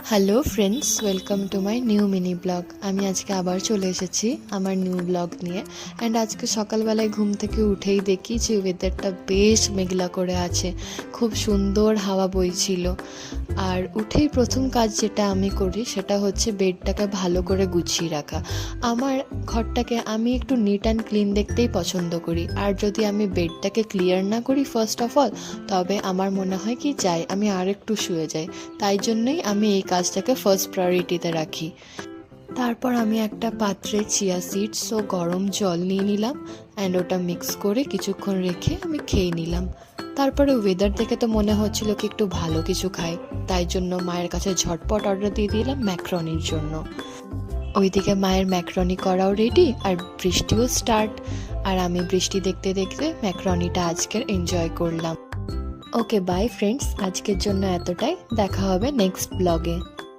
Hello friends, welcome to my new mini blog. আমি আজকে আবার চলে এসেছি আমার নিউ ব্লগ নিয়ে। অ্যান্ড আজকে সকালবেলায় ঘুম থেকে উঠেই দেখি যে ওয়েদারটা বেশ মেঘলা করে আছে, খুব সুন্দর হাওয়া বইছিল। আর উঠেই প্রথম কাজ যেটা আমি করি সেটা হচ্ছে বেডটাকে ভালো করে গুছিয়ে রাখা। আমার ঘরটাকে আমি একটু নিট অ্যান্ড ক্লিন দেখতেই পছন্দ করি, আর যদি আমি বেডটাকে ক্লিয়ার না করি ফার্স্ট অফ অল, তবে আমার মনে হয় কি যাই আমি আর একটু শুয়ে যাই। তাই জন্যই আমি এই কাজটাকে ফার্স্ট প্রায়োরিটিতে রাখি। তারপর আমি একটা পাত্রে চিয়া সিডস ও গরম জল নিয়ে নিলাম, অ্যান্ড ওটা মিক্স করে কিছুক্ষণ রেখে আমি খেয়ে নিলাম। তারপরে ওয়েদার দেখে তো মনে হচ্ছিল কি একটু ভালো কিছু খাই, তাই জন্য মায়ের কাছে ঝটপট অর্ডার দিয়ে দিলাম ম্যাক্রনির জন্য। ওইদিকে মায়ের ম্যাক্রনি করাও রেডি, আর বৃষ্টিও স্টার্ট। আর আমি বৃষ্টি দেখতে দেখতে ম্যাক্রনিটা আজকের এনজয় করলাম। ওকে বাই ফ্রেন্ডস, আজকের জন্য এতটাই। দেখা হবে নেক্সট ব্লগে।